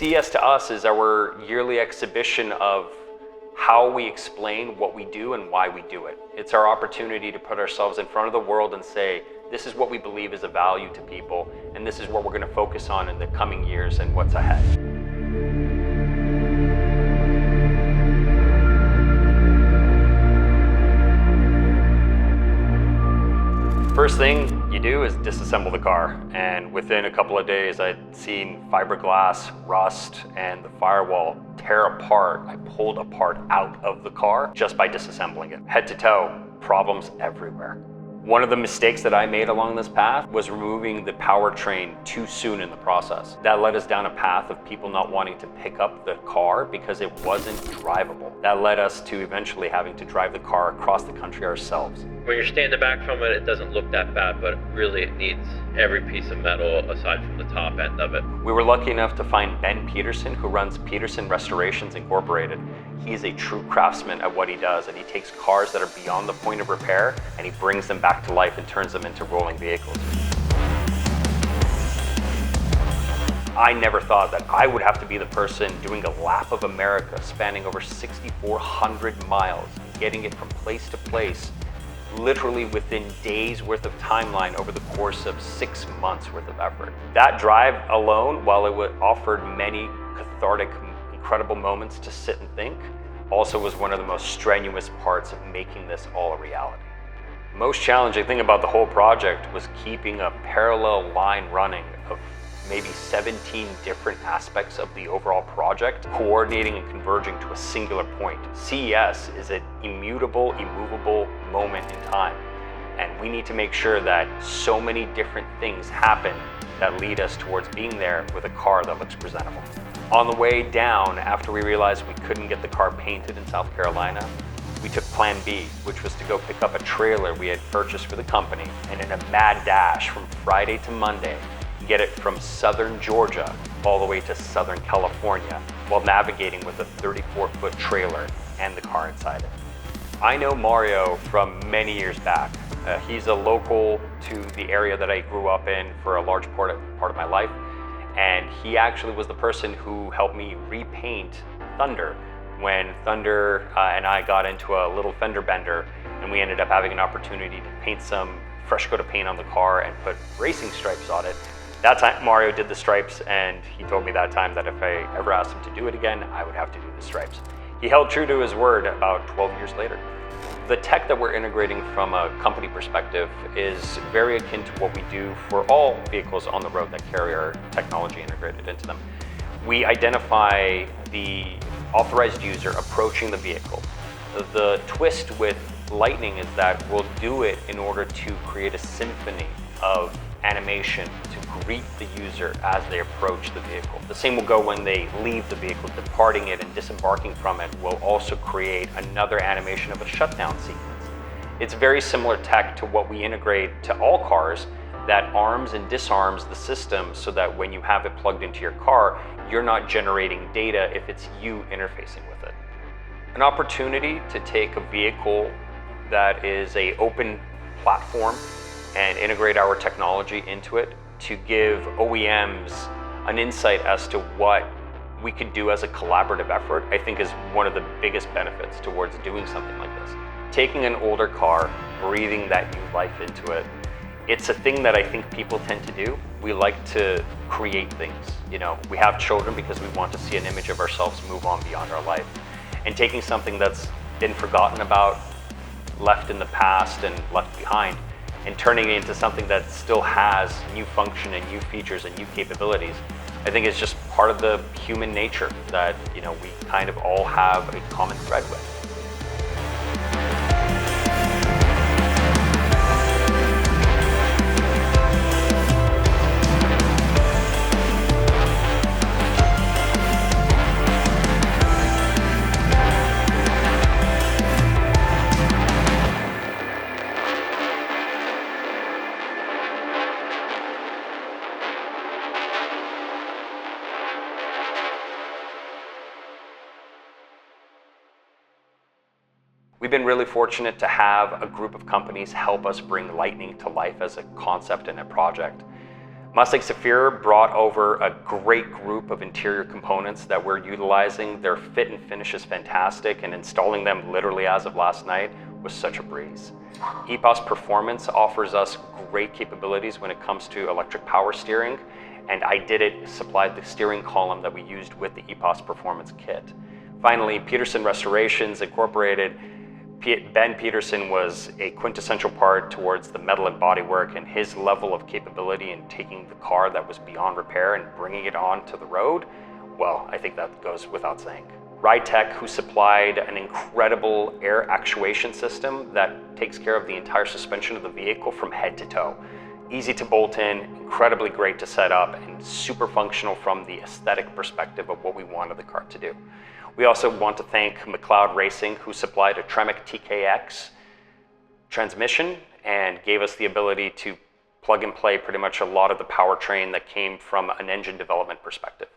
CES to us is our yearly exhibition of how we explain what we do and why we do it. It's our opportunity to put ourselves in front of the world and say, this is what we believe is of value to people, and this is what we're going to focus on in the coming years and what's ahead. First thing you do is disassemble the car, and within a couple of days I'd seen fiberglass rust and the firewall tear apart. I pulled a part out of the car just by disassembling it. Head to toe, problems everywhere. One of the mistakes that I made along this path was removing the powertrain too soon in the process. That led us down a path of people not wanting to pick up the car because it wasn't drivable. That led us to eventually having to drive the car across the country ourselves. When you're standing back from it, it doesn't look that bad, but really it needs every piece of metal aside from the top end of it. We were lucky enough to find Ben Peterson, who runs Peterson Restorations Incorporated. He's a true craftsman at what he does, and he takes cars that are beyond the point of repair and he brings them back to life and turns them into rolling vehicles. I never thought that I would have to be the person doing a lap of America spanning over 6,400 miles, getting it from place to place, literally within days worth of timeline over the course of 6 months worth of effort. That drive alone, while it offered many cathartic, incredible moments to sit and think, also was one of the most strenuous parts of making this all a reality. Most challenging thing about the whole project was keeping a parallel line running of maybe 17 different aspects of the overall project, coordinating and converging to a singular point. CES is an immutable, immovable moment in time, and we need to make sure that so many different things happen that lead us towards being there with a car that looks presentable. On the way down, after we realized we couldn't get the car painted in South Carolina, we took plan B, which was to go pick up a trailer we had purchased for the company, and in a mad dash from Friday to Monday, get it from southern Georgia all the way to southern California while navigating with a 34-foot trailer and the car inside it. I know Mario from many years back. He's a local to the area that I grew up in for a large part of my life, and he actually was the person who helped me repaint Thunder when Thunder and I got into a little fender bender, and we ended up having an opportunity to paint some fresh coat of paint on the car and put racing stripes on it. That time Mario did the stripes, and he told me that time that if I ever asked him to do it again, I would have to do the stripes. He held true to his word about 12 years later. The tech that we're integrating from a company perspective is very akin to what we do for all vehicles on the road that carry our technology integrated into them. We identify the authorized user approaching the vehicle. The twist with Lightning is that we'll do it in order to create a symphony of animation to greet the user as they approach the vehicle. The same will go when they leave the vehicle. Departing it and disembarking from it will also create another animation of a shutdown sequence. It's very similar tech to what we integrate to all cars that arms and disarms the system so that when you have it plugged into your car, you're not generating data if it's you interfacing with it. An opportunity to take a vehicle that is an open platform and integrate our technology into it to give OEMs an insight as to what we could do as a collaborative effort, I think is one of the biggest benefits towards doing something like this. Taking an older car, breathing that new life into it, it's a thing that I think people tend to do. We like to create things. You know, we have children because we want to see an image of ourselves move on beyond our life. And taking something that's been forgotten about, left in the past and left behind, and turning it into something that still has new function and new features and new capabilities, I think is just part of the human nature that, you know, we kind of all have a common thread with. We've been really fortunate to have a group of companies help us bring Lightning to life as a concept and a project. Mustang Saphir brought over a great group of interior components that we're utilizing. Their fit and finish is fantastic, and installing them literally as of last night was such a breeze. EPOS Performance offers us great capabilities when it comes to electric power steering, and I supplied the steering column that we used with the EPOS Performance kit. Finally, Peterson Restorations Incorporated. Ben Peterson was a quintessential part towards the metal and bodywork, and his level of capability in taking the car that was beyond repair and bringing it onto the road, well, I think that goes without saying. RideTech, who supplied an incredible air actuation system that takes care of the entire suspension of the vehicle from head to toe. Easy to bolt in, incredibly great to set up, and super functional from the aesthetic perspective of what we wanted the car to do. We also want to thank McLeod Racing, who supplied a Tremec TKX transmission and gave us the ability to plug and play pretty much a lot of the powertrain that came from an engine development perspective.